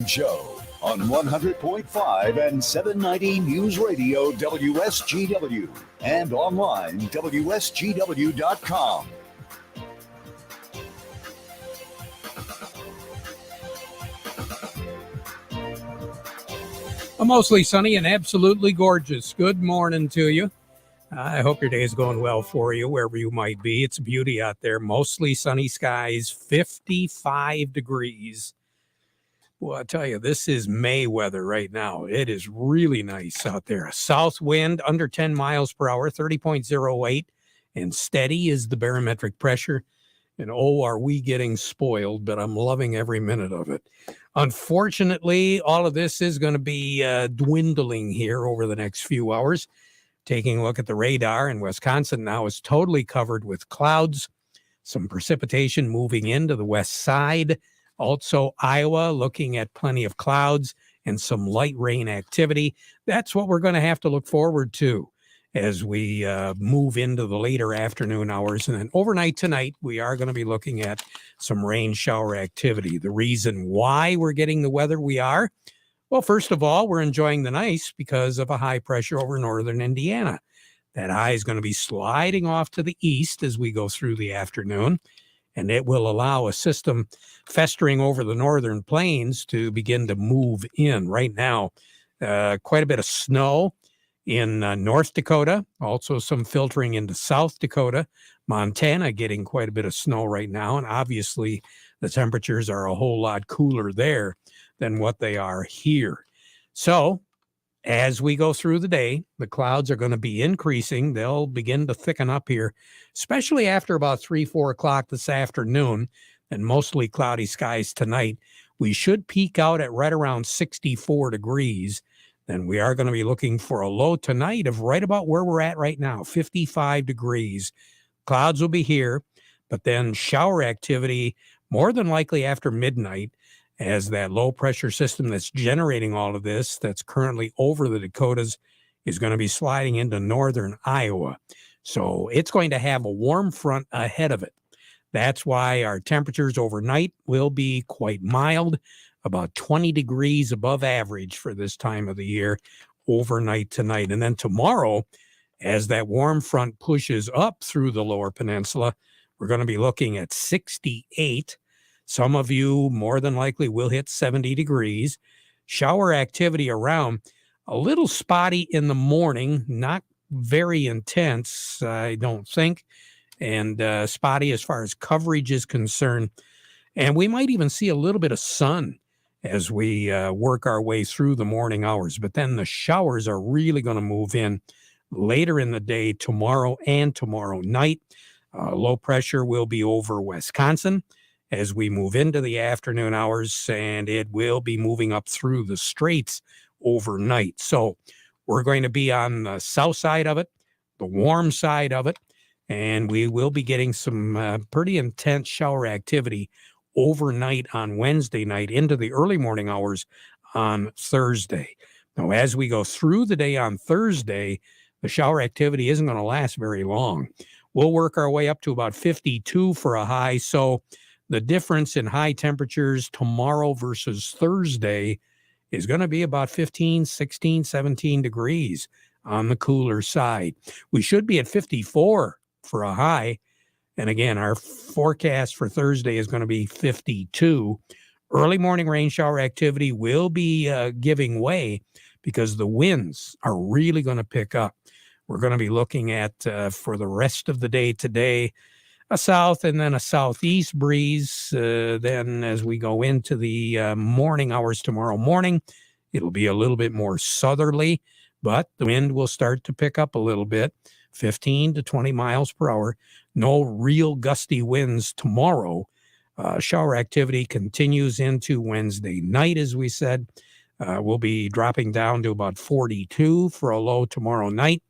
Joe on 100.5 and 790 News Radio WSGW and online WSGW.com. Mostly sunny and absolutely gorgeous. Good morning to you. I hope your day is going well for you, wherever you might be. It's a beauty out there. Mostly sunny skies, 55 degrees. Well, I tell you, this is May weather right now. It is really nice out there. A south wind under 10 miles per hour, 30.08, and steady is the barometric pressure. And oh, are we getting spoiled, but I'm loving every minute of it. Unfortunately, all of this is going to be dwindling here over the next few hours. Taking a look at the radar in Wisconsin now is totally covered with clouds. Some precipitation moving into the west side. Also, Iowa looking at plenty of clouds and some light rain activity. That's what we're going to have to look forward to as we move into the later afternoon hours. And then overnight tonight, we are going to be looking at some rain shower activity. The reason why we're getting the weather we are, well, first of all, we're enjoying the nice because of a high pressure over northern Indiana. That high is going to be sliding off to the east as we go through the afternoon, and it will allow a system festering over the northern plains to begin to move in. Right now, quite a bit of snow in North Dakota, also some filtering into South Dakota. Montana getting quite a bit of snow right now, and obviously the temperatures are a whole lot cooler there than what they are here. So as we go through the day, the clouds are going to be increasing. They'll begin to thicken up here, especially after about 3-4 o'clock this afternoon, and mostly cloudy skies tonight. We should peak out at right around 64 degrees. Then we are going to be looking for a low tonight of right about where we're at right now, 55 degrees. Clouds will be here, but then shower activity more than likely after midnight, as that low pressure system that's generating all of this, that's currently over the Dakotas, is going to be sliding into northern Iowa. So it's going to have a warm front ahead of it. That's why our temperatures overnight will be quite mild, about 20 degrees above average for this time of the year overnight tonight. And then tomorrow, as that warm front pushes up through the lower peninsula, we're going to be looking at 68. Some of you more than likely will hit 70 degrees. Shower activity around, a little spotty in the morning, not very intense, I don't think, and spotty as far as coverage is concerned. And we might even see a little bit of sun as we work our way through the morning hours. But then the showers are really going to move in later in the day, tomorrow and tomorrow night. Low pressure will be over Wisconsin as we move into the afternoon hours, and it will be moving up through the straits overnight. So we're going to be on the south side of it, the warm side of it, and we will be getting some pretty intense shower activity overnight on Wednesday night into the early morning hours on Thursday. Now, as we go through the day on Thursday, the shower activity isn't going to last very long. We'll work our way up to about 52 for a high. So the difference in high temperatures tomorrow versus Thursday is going to be about 15, 16, 17 degrees on the cooler side. We should be at 54 for a high. And again, our forecast for Thursday is going to be 52. Early morning rain shower activity will be giving way because the winds are really going to pick up. We're going to be looking at, for the rest of the day today, a south and then a southeast breeze. Then as we go into the morning hours tomorrow morning, it'll be a little bit more southerly, but the wind will start to pick up a little bit, 15 to 20 miles per hour. No real gusty winds tomorrow. Shower activity continues into Wednesday night, as we said. We'll be dropping down to about 42 for a low tomorrow night.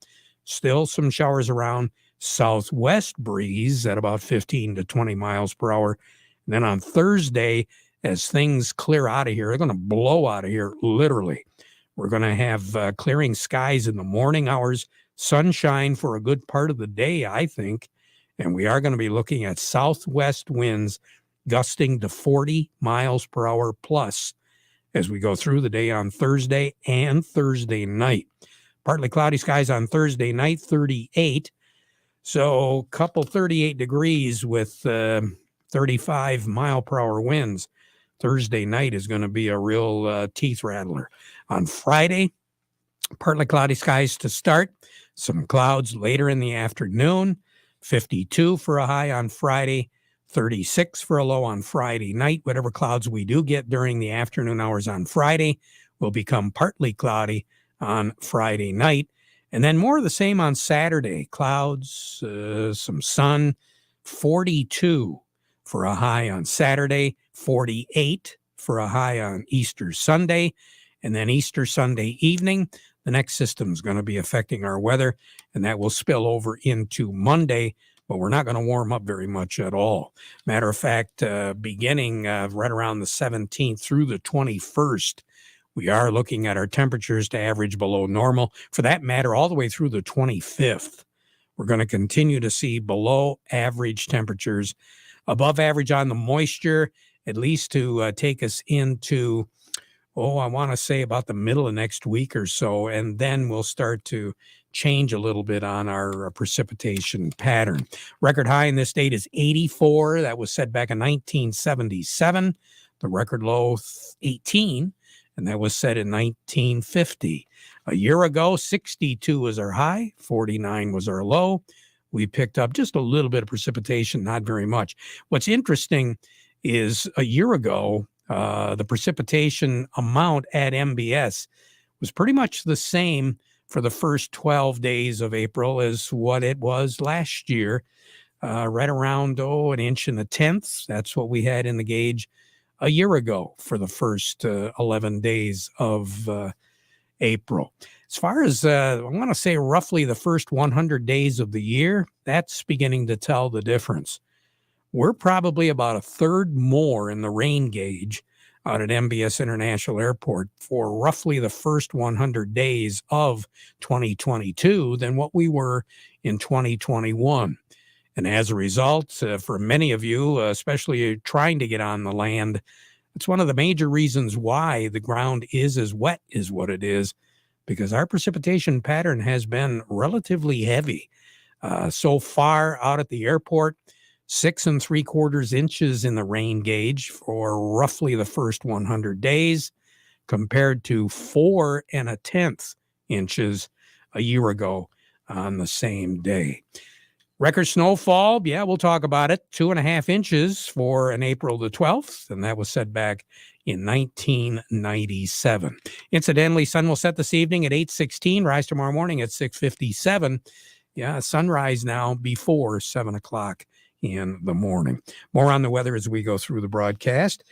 Still some showers around. Southwest breeze at about 15 to 20 miles per hour. And then on Thursday, as things clear out of here, they're going to blow out of here, literally. We're going to have clearing skies in the morning hours, sunshine for a good part of the day, I think. And we are going to be looking at southwest winds gusting to 40 miles per hour plus as we go through the day on Thursday and Thursday night. Partly cloudy skies on Thursday night, 38. So couple 38 degrees with 35 mile per hour winds. Thursday night is going to be a real teeth rattler. On Friday, partly cloudy skies to start. Some clouds later in the afternoon. 52 for a high on Friday. 36 for a low on Friday night. Whatever clouds we do get during the afternoon hours on Friday will become partly cloudy on Friday night. And then more of the same on Saturday. Clouds, some sun. 42 for a high on Saturday. 48 for a high on Easter Sunday. And then Easter Sunday evening, the next system is going to be affecting our weather, and that will spill over into Monday, but we're not going to warm up very much at all. Matter of fact, beginning right around the 17th through the 21st, we are looking at our temperatures to average below normal. For that matter, all the way through the 25th, we're going to continue to see below average temperatures, above average on the moisture, at least to take us into, I want to say about the middle of next week or so, and then we'll start to change a little bit on our precipitation pattern. Record high in this state is 84. That was set back in 1977. The record low, 18, and that was set in 1950. A year ago, 62 was our high, 49 was our low. We picked up just a little bit of precipitation, not very much. What's interesting is a year ago, the precipitation amount at MBS was pretty much the same for the first 12 days of April as what it was last year, right around, an inch and a tenth. That's what we had in the gauge a year ago for the first 11 days of April. As far as, I want to say roughly the first 100 days of the year, that's beginning to tell the difference. We're probably about a third more in the rain gauge out at MBS International Airport for roughly the first 100 days of 2022 than what we were in 2021. And as a result, for many of you, especially trying to get on the land, it's one of the major reasons why the ground is as wet as what it is, because our precipitation pattern has been relatively heavy. So far out at the airport, 6 3/4 inches in the rain gauge for roughly the first 100 days, compared to 4 1/10 inches a year ago on the same day. Record snowfall, yeah, we'll talk about it. 2.5 inches for an April the 12th, and that was set back in 1997. Incidentally, sun will set this evening at 8:16, rise tomorrow morning at 6:57. Yeah, sunrise now before 7 o'clock in the morning. More on the weather as we go through the broadcast.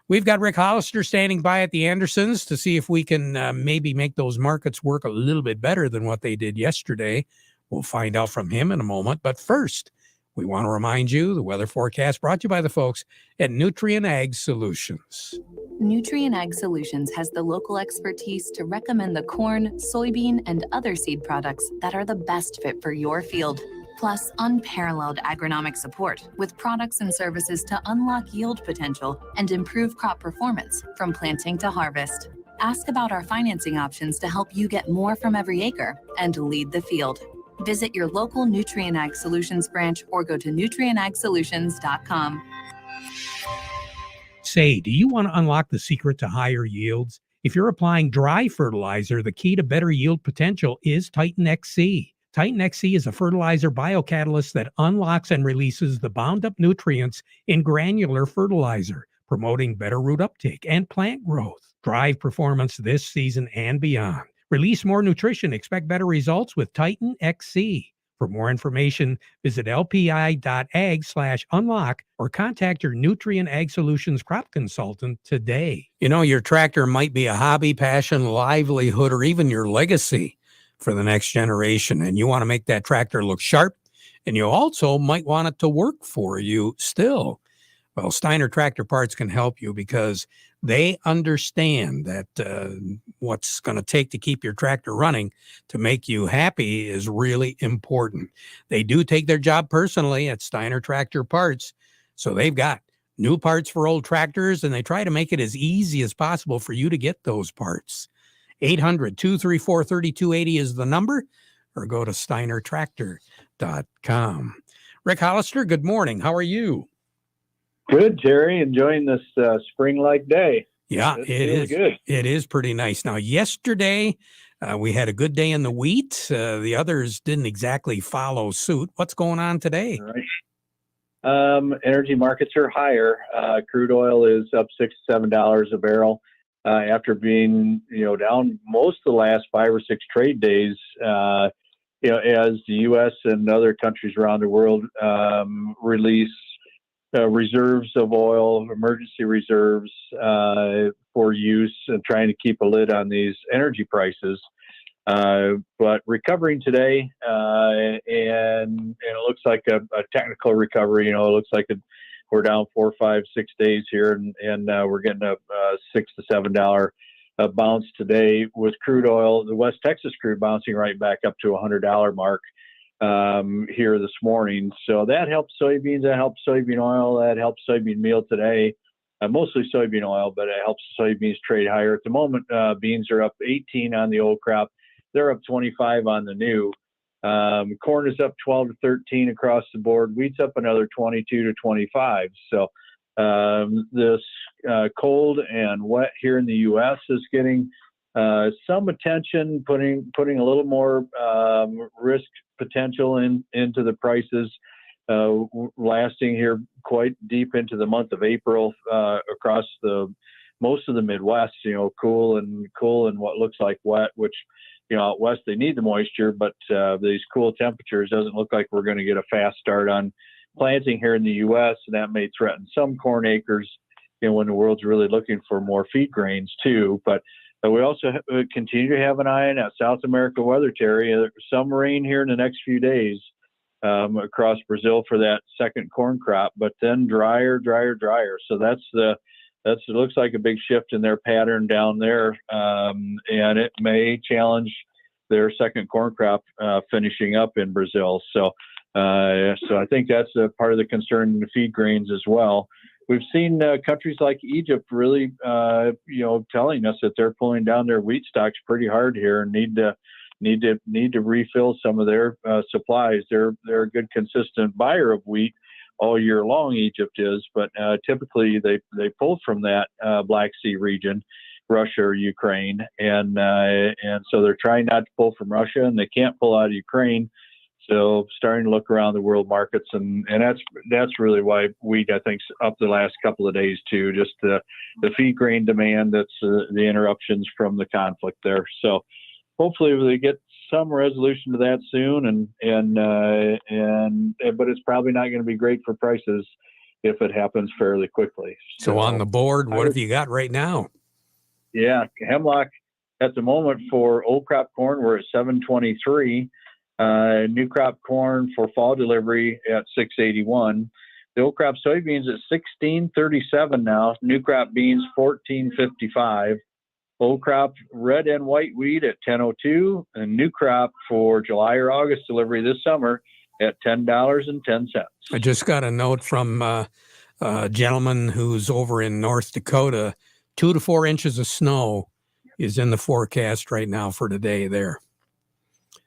We've got Rick Hollister standing by at the Andersons to see if we can maybe make those markets work a little bit better than what they did yesterday. We'll find out from him in a moment. But first, we want to remind you the weather forecast brought to you by the folks at Nutrien Ag Solutions. Nutrien Ag Solutions has the local expertise to recommend the corn, soybean, and other seed products that are the best fit for your field. Plus, unparalleled agronomic support with products and services to unlock yield potential and improve crop performance from planting to harvest. Ask about our financing options to help you get more from every acre and lead the field. Visit your local Nutrien Ag Solutions branch or go to nutrienagsolutions.com. Say, do you want to unlock the secret to higher yields? If you're applying dry fertilizer, the key to better yield potential is Titan XC. Titan XC is a fertilizer biocatalyst that unlocks and releases the bound-up nutrients in granular fertilizer, promoting better root uptake and plant growth. Drive performance this season and beyond. Release more nutrition. Expect better results with Titan XC. For more information, visit lpi.ag/unlock or contact your Nutrien Ag Solutions crop consultant today. You know, your tractor might be a hobby, passion, livelihood, or even your legacy for the next generation, and you want to make that tractor look sharp, and you also might want it to work for you still. Well, Steiner Tractor Parts can help you because they understand that what's going to take to keep your tractor running to make you happy is really important. They do take their job personally at Steiner Tractor Parts, so they've got new parts for old tractors, and they try to make it as easy as possible for you to get those parts. 800-234-3280 is the number, or go to steinertractor.com. Rick Hollister, good morning. How are you? Good, Terry. Enjoying this spring-like day. Yeah, It's it really is. good. It is pretty nice. Now, yesterday, we had a good day in the wheat. The others didn't exactly follow suit. What's going on today? Right. Energy markets are higher. Crude oil is up $6 to $7 a barrel after being, down most of the last 5 or 6 trade days. As the U.S. and other countries around the world release reserves of oil, emergency reserves for use, and trying to keep a lid on these energy prices. But recovering today, and it looks like a technical recovery. It looks like we're down 4, 5, 6 days here, and we're getting a $6 to $7 bounce today with crude oil. The West Texas crude bouncing right back up to $100 mark here this morning. So that helps soybeans, that helps soybean oil, that helps soybean meal today. Mostly soybean oil, but it helps soybeans trade higher. At the moment, beans are up 18 on the old crop. They're up 25 on the new. Corn is up 12 to 13 across the board. Wheat's up another 22 to 25. So this cold and wet here in the U.S. is getting some attention, putting a little more risk potential into the prices, lasting here quite deep into the month of April across most of the Midwest. Cool and what looks like wet, which out west they need the moisture, but these cool temperatures doesn't look like we're going to get a fast start on planting here in the U.S., and that may threaten some corn acres. When the world's really looking for more feed grains too, but we also continue to have an eye on that South America weather, Terry. Some rain here in the next few days across Brazil for that second corn crop, but then drier. So it looks like a big shift in their pattern down there, and it may challenge their second corn crop finishing up in Brazil. So I think that's a part of the concern in the feed grains as well. We've seen countries like Egypt really, telling us that they're pulling down their wheat stocks pretty hard here and need to refill some of their supplies. They're a good, consistent buyer of wheat all year long. Egypt is, but typically they pull from that Black Sea region, Russia or Ukraine, and so they're trying not to pull from Russia, and they can't pull out of Ukraine. So starting to look around the world markets, and that's really why wheat, I think, up the last couple of days too. Just the feed grain demand, that's the interruptions from the conflict there. So hopefully they get some resolution to that soon, but it's probably not going to be great for prices if it happens fairly quickly. So on the board, what have you got right now? Yeah, hemlock at the moment for old crop corn, we're at 723. New crop corn for fall delivery at 681. The old crop soybeans at 1637 now. New crop beans 1455. Old crop red and white wheat at 1002, and new crop for July or August delivery this summer at $10.10. I just got a note from a gentleman who's over in North Dakota. 2 to 4 inches of snow is in the forecast right now for today there.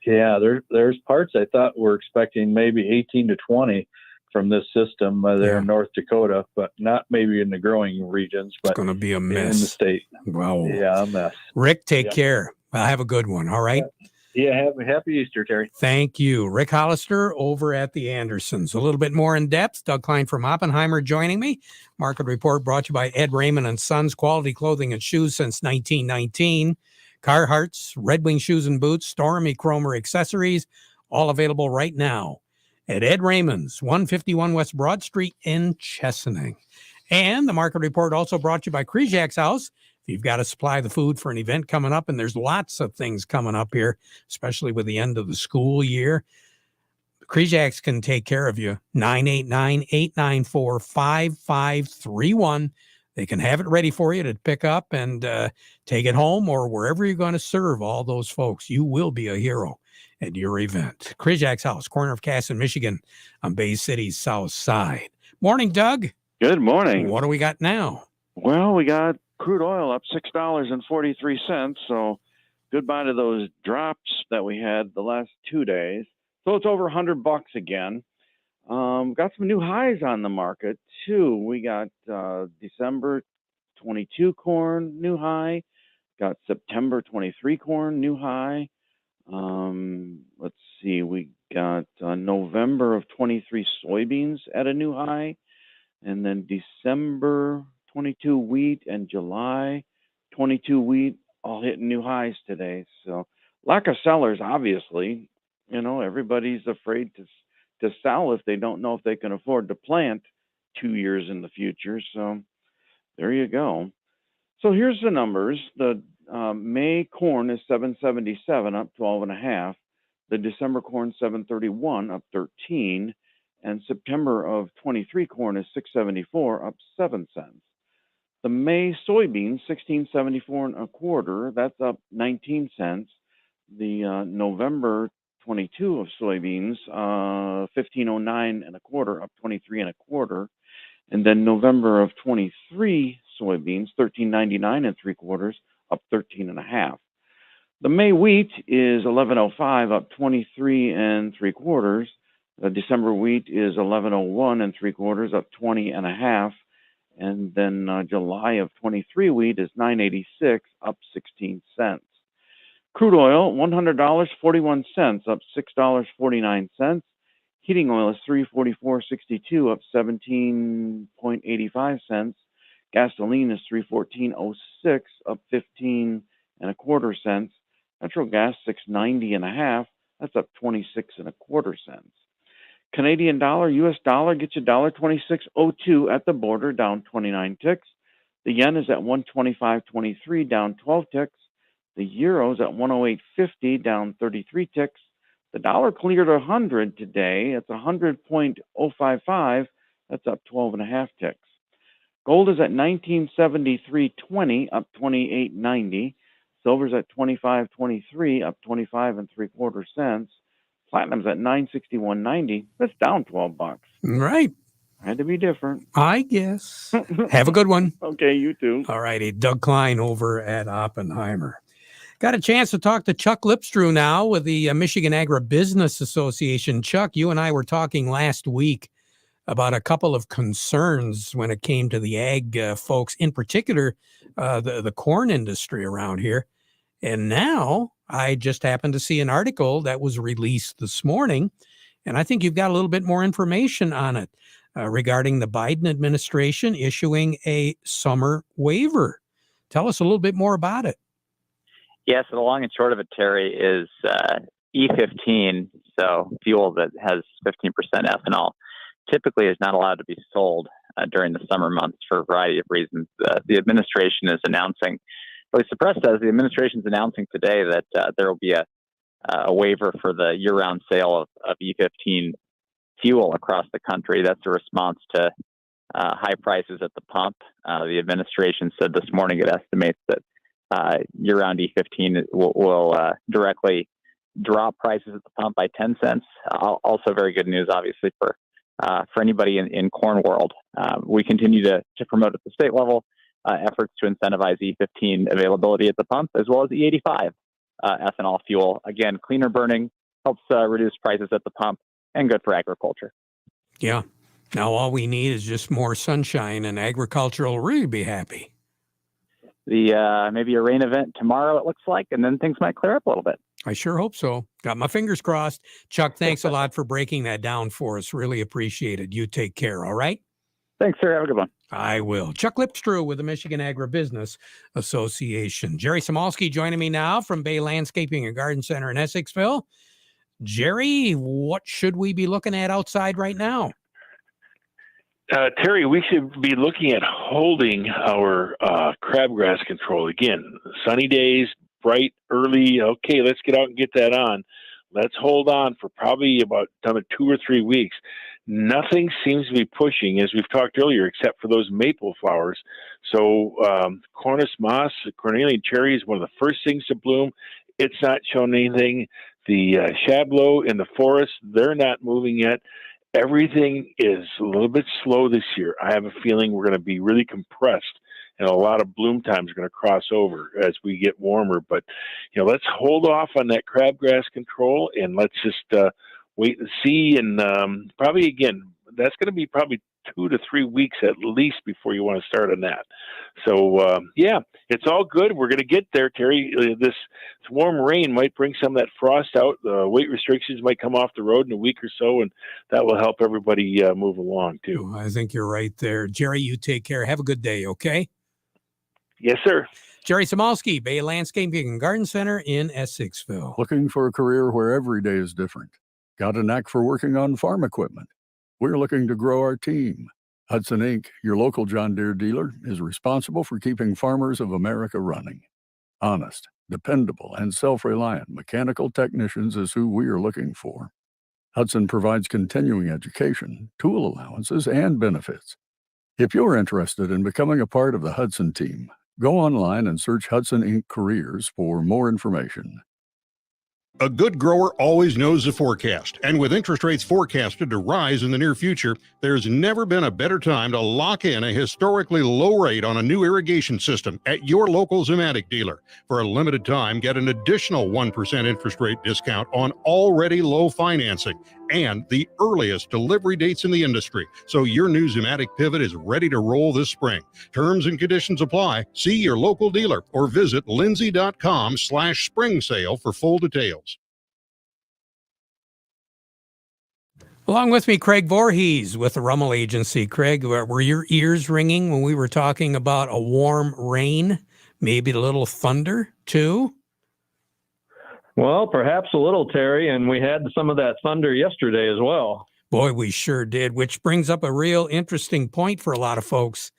Yeah, there's parts I thought we're expecting maybe 18 to 20 from this system there in North Dakota, but not maybe in the growing regions. But it's going to be a mess in the state. Wow. Yeah, a mess. Rick, take care. Well, have a good one. All right. Yeah, happy Easter, Terry. Thank you. Rick Hollister over at the Andersons. A little bit more in depth. Doug Klein from Oppenheimer joining me. Market Report brought to you by Ed Raymond and Sons, quality clothing and shoes since 1919. Carhartt's, Red Wing Shoes and Boots, Stormy Cromer Accessories, all available right now at Ed Raymond's, 151 West Broad Street in Chesaning. And the Market Report also brought to you by Krijak's House. If you've got to supply the food for an event coming up, and there's lots of things coming up here, especially with the end of the school year, Krijak's can take care of you. 989-894-5531. They can have it ready for you to pick up and take it home, or wherever you're going to serve all those folks. You will be a hero at your event. Krijak's House, corner of Cass and Michigan on Bay City's south side. Morning, Doug. Good morning. What do we got now? Well, we got crude oil up $6.43. So goodbye to those drops that we had the last 2 days. So it's over $100 again. Got some new highs on the market too. We got December 22 corn new high. Got September 23 corn new high. Let's see. We got November of 23 soybeans at a new high. And then December 22 wheat and July 22 wheat all hitting new highs today. So lack of sellers, obviously. Everybody's afraid to sell if they don't know if they can afford to plant 2 years in the future. So there you go. So here's the numbers. The May corn is 777, up 12.5. The December corn 731, up 13. And September of 23 corn is 674, up 7 cents. The May soybeans 1674 and a quarter, that's up 19 cents. The November 22 of soybeans 1509 and a quarter, up 23 and a quarter. And then November of 23 soybeans 1399 and three quarters, up 13 and a half. The May wheat is 1105, up 23 and three quarters. December wheat is 1101 and three quarters, up 20 and a half. And then July of 23 wheat is 986, up 16 cents. Crude oil, $100.41, up $6.49. Heating oil is $344.62, up 17.85 cents. Gasoline is $314.06, up 15 and a quarter cents. Natural gas $6.90 and a half, that's up 26 and a quarter cents. Canadian dollar, U.S. dollar gets you $1.26.02 at the border, down 29 ticks. The yen is at 125.23, down 12 ticks. The euro is at 108.50, down 33 ticks. The dollar cleared 100 today. It's 100.055. That's up 12 and a half ticks. Gold is at 1973.20, up 28.90. Silver's at 25.23, up 25 and three quarter cents. Platinum's at 961.90. That's down $12. Right. Had to be different. I guess. Have a good one. Okay, you too. All righty. Doug Klein over at Oppenheimer. Got a chance to talk to Chuck Lipstrew now with the Michigan Agribusiness Association. Chuck, you and I were talking last week about a couple of concerns when it came to the ag folks, in particular, the corn industry around here. And now I just happened to see an article that was released this morning, and I think you've got a little bit more information on it regarding the Biden administration issuing a summer waiver. Tell us a little bit more about it. Yes, the long and short of it, Terry, is E15, so fuel that has 15% ethanol, typically is not allowed to be sold during the summer months for a variety of reasons. The administration is announcing, at least the press says, the administration is announcing today that there will be a waiver for the year-round sale of E15 fuel across the country. That's a response to high prices at the pump. The administration said this morning it estimates that year-round E15 will directly drop prices at the pump by 10 cents. Also very good news, obviously, for anybody in corn world. We continue to promote at the state level efforts to incentivize E15 availability at the pump, as well as E85 ethanol fuel. Again, cleaner burning, helps reduce prices at the pump, and good for agriculture. Yeah. Now all we need is just more sunshine, and agriculture will really be happy. Maybe a rain event tomorrow, it looks like, and then things might clear up a little bit. I sure hope so. Got my fingers crossed. Chuck, thanks a lot for breaking that down for us. Really appreciate it. You take care, all right? Thanks, sir. Have a good one. I will. Chuck Lipstrew with the Michigan Agribusiness Association. Jerry Samalski joining me now from Bay Landscaping and Garden Center in Essexville. Jerry, what should we be looking at outside right now? Terry, we should be looking at holding our crabgrass control. Again, sunny days, bright, early. Okay, let's get out and get that on. Let's hold on for probably about 2 or 3 weeks. Nothing seems to be pushing, as we've talked earlier, except for those maple flowers. So Cornus moss, cornelian cherry is one of the first things to bloom. It's not showing anything. The Chablo in the forest, they're not moving yet. everything is a little bit slow this year. I have a feeling we're going to be really compressed, and a lot of bloom times are going to cross over as we get warmer. But, let's hold off on that crabgrass control, and let's just wait and see. And probably, again, that's going to be probably 2 to 3 weeks at least before you want to start on that. So, it's all good. We're going to get there, Terry. This warm rain might bring some of that frost out. The weight restrictions might come off the road in a week or so, and that will help everybody move along, too. I think you're right there. Jerry, you take care. Have a good day, okay? Yes, sir. Jerry Samolsky, Bay Landscaping and Garden Center in Essexville. Looking for a career where every day is different? Got a knack for working on farm equipment? We're looking to grow our team. Hudson Inc., your local John Deere dealer, is responsible for keeping farmers of America running. Honest, dependable, and self-reliant mechanical technicians is who we are looking for. Hudson provides continuing education, tool allowances, and benefits. If you're interested in becoming a part of the Hudson team, go online and search Hudson Inc. Careers for more information. A good grower always knows the forecast, and with interest rates forecasted to rise in the near future, there's never been a better time to lock in a historically low rate on a new irrigation system at your local Zematic dealer. For a limited time, get an additional 1% interest rate discount on already low financing and the earliest delivery dates in the industry, so your new Zematic pivot is ready to roll this spring. Terms and conditions apply. See your local dealer or visit lindsay.com/spring sale for full details. Along with me, Craig Voorhees with the Rummel Agency. Craig, were your ears ringing when we were talking about a warm rain, maybe a little thunder too? Well, perhaps a little, Terry, and we had some of that thunder yesterday as well. Boy, we sure did, which brings up a real interesting point for a lot of folks,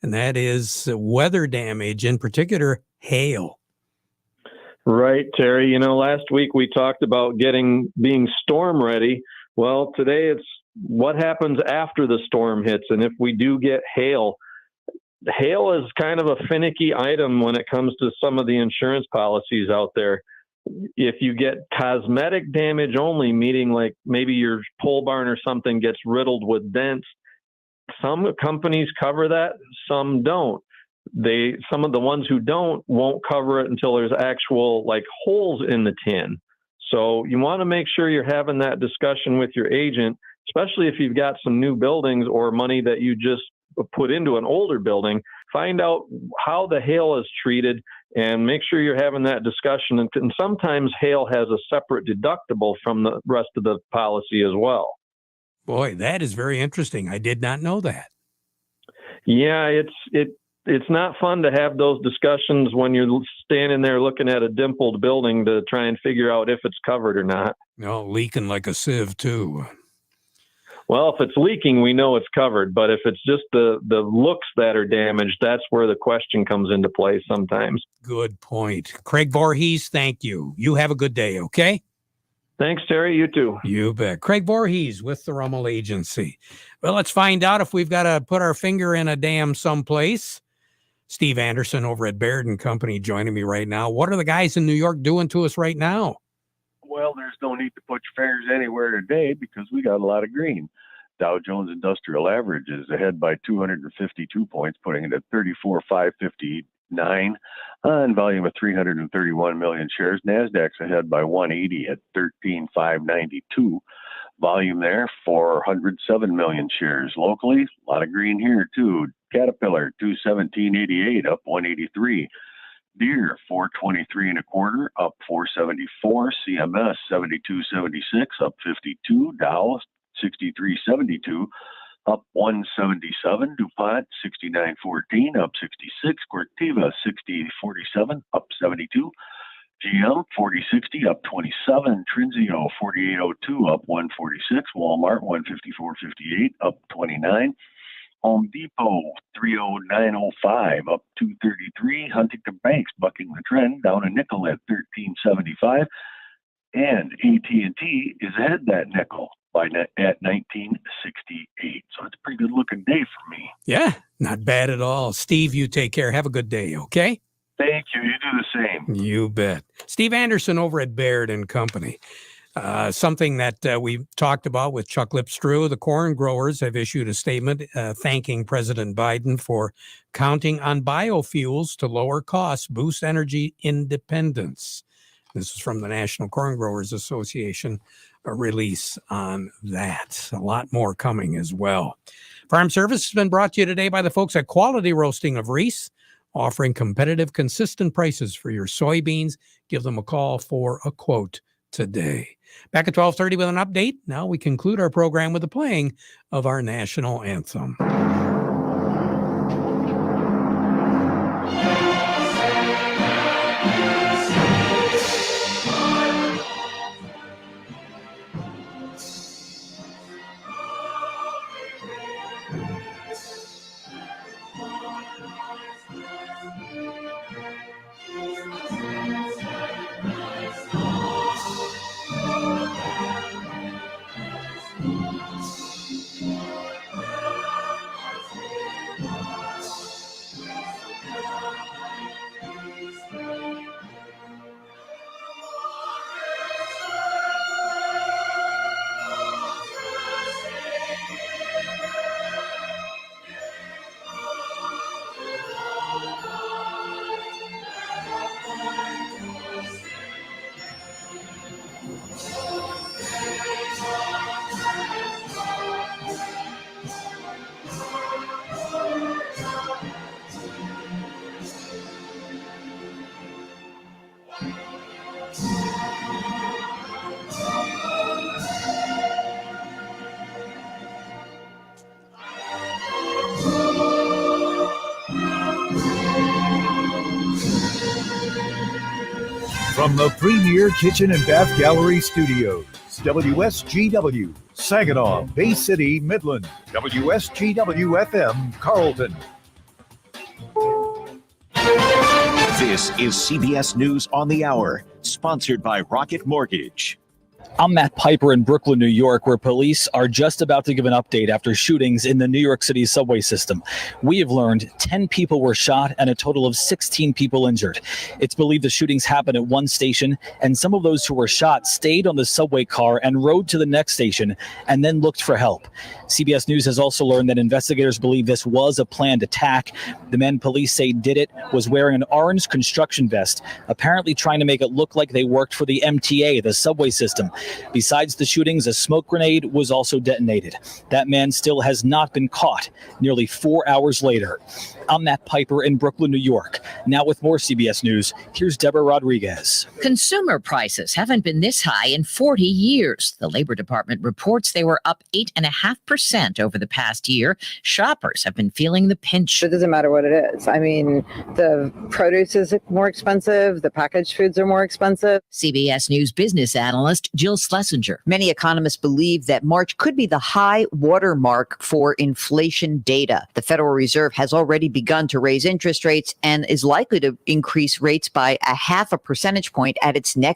and that is weather damage, in particular, hail. Right, Terry. Last week we talked about being storm ready. Well, today it's what happens after the storm hits, and if we do get hail. Hail is kind of a finicky item when it comes to some of the insurance policies out there. If you get cosmetic damage only, meaning like maybe your pole barn or something gets riddled with dents, some companies cover that, some don't. Some of the ones who don't won't cover it until there's actual like holes in the tin. So you want to make sure you're having that discussion with your agent, especially if you've got some new buildings or money that you just put into an older building. Find out how the hail is treated and make sure you're having that discussion. And sometimes hail has a separate deductible from the rest of the policy as well. Boy, that is very interesting. I did not know that. Yeah, it's not fun to have those discussions when you're standing there looking at a dimpled building to try and figure out if it's covered or not. No, leaking like a sieve too. Well, if it's leaking, we know it's covered. But if it's just the looks that are damaged, that's where the question comes into play sometimes. Good point. Craig Voorhees, thank you. You have a good day, okay? Thanks, Terry. You too. You bet. Craig Voorhees with the Rummel Agency. Well, let's find out if we've got to put our finger in a dam someplace. Steve Anderson over at Baird & Company joining me right now. What are the guys in New York doing to us right now? Well, there's no need to put your fingers anywhere today because we got a lot of green. Dow Jones Industrial Average is ahead by 252 points, putting it at 34,559 on volume of 331 million shares. NASDAQ's ahead by 180 at 13,592. Volume there, 407 million shares. Locally, a lot of green here too. Caterpillar, 217.88, up 183. Deere, 423 and a quarter, up 474. CMS, 72.76, up 52. Dow, 63.72, up 177. DuPont, 69.14, up 66. Corteva, 60.47, up 72. GM, 40.60, up 27. Trinzio, 48.02, up 146. Walmart, 154.58, up 29. Home Depot, 309.05, up 233. Huntington Banks bucking the trend, down a nickel at 13.75. And AT&T is ahead that nickel at 19.68. So it's a pretty good looking day for me. Yeah, not bad at all. Steve, you take care. Have a good day, okay? Thank you. You do the same. You bet. Steve Anderson over at Baird & Company. Something that we talked about with Chuck Lipstrew, the corn growers have issued a statement thanking President Biden for counting on biofuels to lower costs, boost energy independence. This is from the National Corn Growers Association, a release on that. A lot more coming as well. Farm Service has been brought to you today by the folks at Quality Roasting of Reese, offering competitive, consistent prices for your soybeans. Give them a call for a quote today. Back at 12:30 with an update. Now we conclude our program with the playing of our national anthem. From the Premier Kitchen and Bath Gallery Studios, WSGW, Saginaw, Bay City, Midland, WSGW-FM, Carlton. This is CBS News on the Hour, sponsored by Rocket Mortgage. I'm Matt Piper in Brooklyn, New York, where police are just about to give an update after shootings in the New York City subway system. We have learned 10 people were shot and a total of 16 people injured. It's believed the shootings happened at one station, and some of those who were shot stayed on the subway car and rode to the next station and then looked for help. CBS News has also learned that investigators believe this was a planned attack. The men police say did it was wearing an orange construction vest, apparently trying to make it look like they worked for the MTA, the subway system. Besides the shootings, a smoke grenade was also detonated. That man still has not been caught nearly 4 hours later. I'm Matt Piper in Brooklyn, New York. Now with more CBS News, here's Deborah Rodriguez. Consumer prices haven't been this high in 40 years. The Labor Department reports they were up 8.5% over the past year. Shoppers have been feeling the pinch. It doesn't matter what it is. I mean, the produce is more expensive. The packaged foods are more expensive. CBS News business analyst Jill Schlesinger. Many economists believe that March could be the high watermark for inflation data. The Federal Reserve has already begun to raise interest rates and is likely to increase rates by 0.5 percentage point at its next